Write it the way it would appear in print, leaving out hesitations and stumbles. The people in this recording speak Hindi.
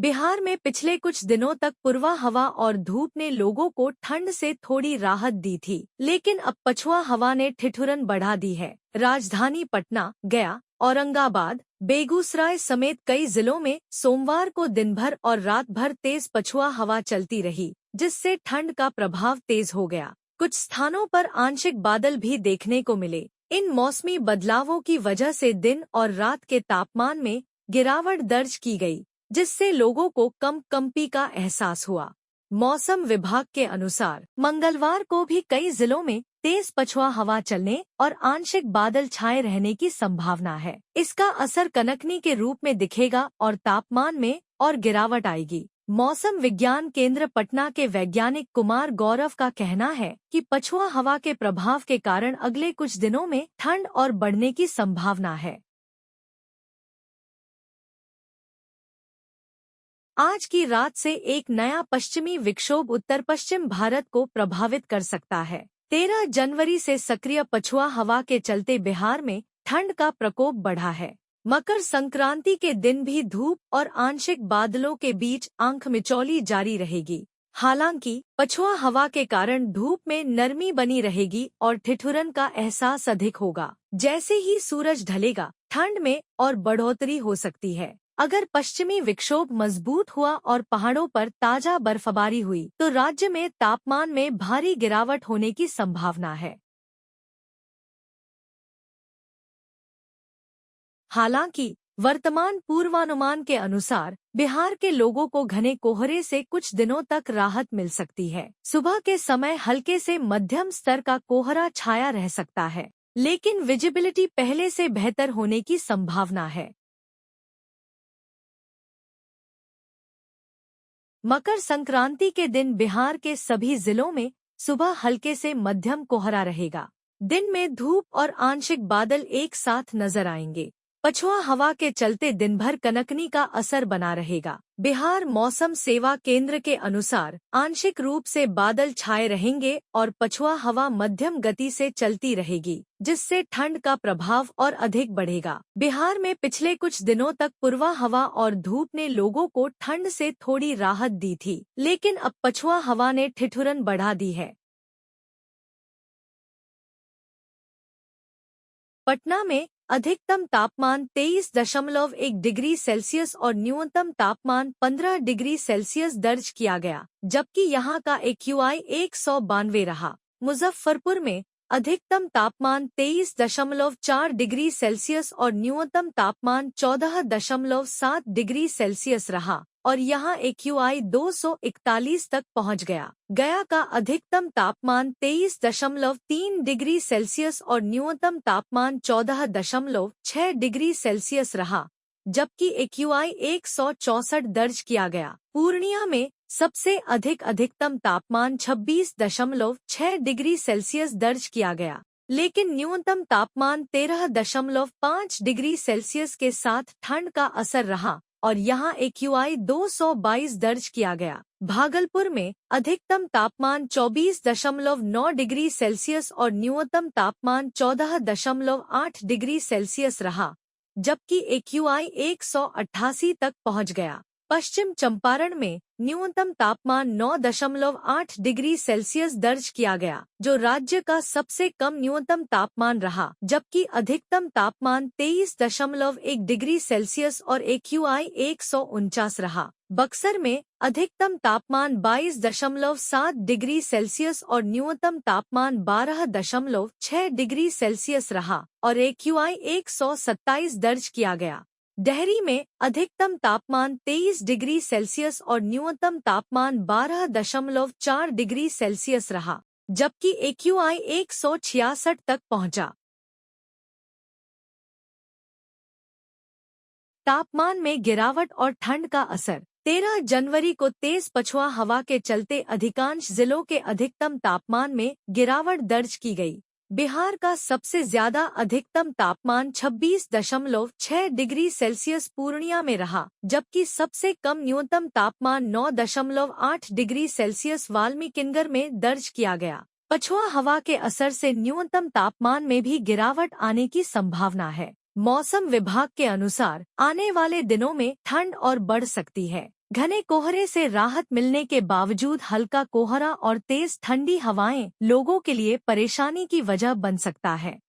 बिहार में पिछले कुछ दिनों तक पूर्वा हवा और धूप ने लोगों को ठंड से थोड़ी राहत दी थी, लेकिन अब पछुआ हवा ने ठिठुरन बढ़ा दी है। राजधानी पटना, गया, औरंगाबाद, बेगूसराय समेत कई जिलों में सोमवार को दिन भर और रात भर तेज पछुआ हवा चलती रही, जिससे ठंड का प्रभाव तेज हो गया। कुछ स्थानों पर आंशिक बादल भी देखने को मिले। इन मौसमी बदलावों की वजह से दिन और रात के तापमान में गिरावट दर्ज की गई, जिससे लोगों को कंपी का एहसास हुआ। मौसम विभाग के अनुसार मंगलवार को भी कई जिलों में तेज पछुआ हवा चलने और आंशिक बादल छाए रहने की संभावना है। इसका असर कनकनी के रूप में दिखेगा और तापमान में और गिरावट आएगी। मौसम विज्ञान केंद्र पटना के वैज्ञानिक कुमार गौरव का कहना है कि पछुआ हवा के प्रभाव के कारण अगले कुछ दिनों में ठंड और बढ़ने की संभावना है। आज की रात से एक नया पश्चिमी विक्षोभ उत्तर पश्चिम भारत को प्रभावित कर सकता है। 13 जनवरी से सक्रिय पछुआ हवा के चलते बिहार में ठंड का प्रकोप बढ़ा है। मकर संक्रांति के दिन भी धूप और आंशिक बादलों के बीच आंख मिचौली जारी रहेगी। हालांकि पछुआ हवा के कारण धूप में नरमी बनी रहेगी और ठिठुरन का एहसास अधिक होगा। जैसे ही सूरज ढलेगा, ठंड में और बढ़ोतरी हो सकती है। अगर पश्चिमी विक्षोभ मजबूत हुआ और पहाड़ों पर ताजा बर्फबारी हुई, तो राज्य में तापमान में भारी गिरावट होने की संभावना है। हालांकि वर्तमान पूर्वानुमान के अनुसार बिहार के लोगों को घने कोहरे से कुछ दिनों तक राहत मिल सकती है। सुबह के समय हल्के से मध्यम स्तर का कोहरा छाया रह सकता है, लेकिन विजिबिलिटी पहले से बेहतर होने की संभावना है। मकर संक्रांति के दिन बिहार के सभी जिलों में सुबह हल्के से मध्यम कोहरा रहेगा। दिन में धूप और आंशिक बादल एक साथ नजर आएंगे। पछुआ हवा के चलते दिन भर कनकनी का असर बना रहेगा। बिहार मौसम सेवा केंद्र के अनुसार आंशिक रूप से बादल छाए रहेंगे और पछुआ हवा मध्यम गति से चलती रहेगी, जिससे ठंड का प्रभाव और अधिक बढ़ेगा। बिहार में पिछले कुछ दिनों तक पूर्वा हवा और धूप ने लोगों को ठंड से थोड़ी राहत दी थी, लेकिन अब पछुआ हवा ने ठिठुरन बढ़ा दी है। पटना में अधिकतम तापमान 23.1 डिग्री सेल्सियस और न्यूनतम तापमान 15 डिग्री सेल्सियस दर्ज किया गया, जबकि यहां का AQI 192 रहा। मुजफ्फरपुर में अधिकतम तापमान 23.4 डिग्री सेल्सियस और न्यूनतम तापमान 14.7 डिग्री सेल्सियस रहा और यहां AQI 241 तक पहुंच गया। गया का अधिकतम तापमान 23.3 डिग्री सेल्सियस और न्यूनतम तापमान 14.6 डिग्री सेल्सियस रहा, जबकि AQI 164 दर्ज किया गया। पूर्णिया में सबसे अधिक अधिकतम तापमान 26.6 डिग्री सेल्सियस दर्ज किया गया, लेकिन न्यूनतम तापमान 13.5 डिग्री सेल्सियस के साथ ठंड का असर रहा और यहां AQI 222 दर्ज किया गया। भागलपुर में अधिकतम तापमान 24.9 डिग्री सेल्सियस और न्यूनतम तापमान 14.8 डिग्री सेल्सियस रहा, जबकि AQI 188 तक पहुंच गया। पश्चिम चंपारण में न्यूनतम तापमान 9.8 डिग्री सेल्सियस दर्ज किया गया, जो राज्य का सबसे कम न्यूनतम तापमान रहा, जबकि अधिकतम तापमान 23.1 डिग्री सेल्सियस और AQI 149 रहा। बक्सर में अधिकतम तापमान 22.7 डिग्री सेल्सियस और न्यूनतम तापमान 12.6 डिग्री सेल्सियस रहा और AQI 127 दर्ज किया गया। डेहरी में अधिकतम तापमान 23 डिग्री सेल्सियस और न्यूनतम तापमान 12.4 डिग्री सेल्सियस रहा, जबकि AQI 166 तक पहुंचा। तापमान में गिरावट और ठंड का असर। 13 जनवरी को तेज पछुआ हवा के चलते अधिकांश जिलों के अधिकतम तापमान में गिरावट दर्ज की गई। बिहार का सबसे ज्यादा अधिकतम तापमान 26.6 डिग्री सेल्सियस पूर्णिया में रहा, जबकि सबसे कम न्यूनतम तापमान 9.8 डिग्री सेल्सियस वाल्मीकिनगर में दर्ज किया गया। पछुआ हवा के असर से न्यूनतम तापमान में भी गिरावट आने की संभावना है। मौसम विभाग के अनुसार आने वाले दिनों में ठंड और बढ़ सकती है। घने कोहरे से राहत मिलने के बावजूद हल्का कोहरा और तेज ठंडी हवाएं लोगों के लिए परेशानी की वजह बन सकता है।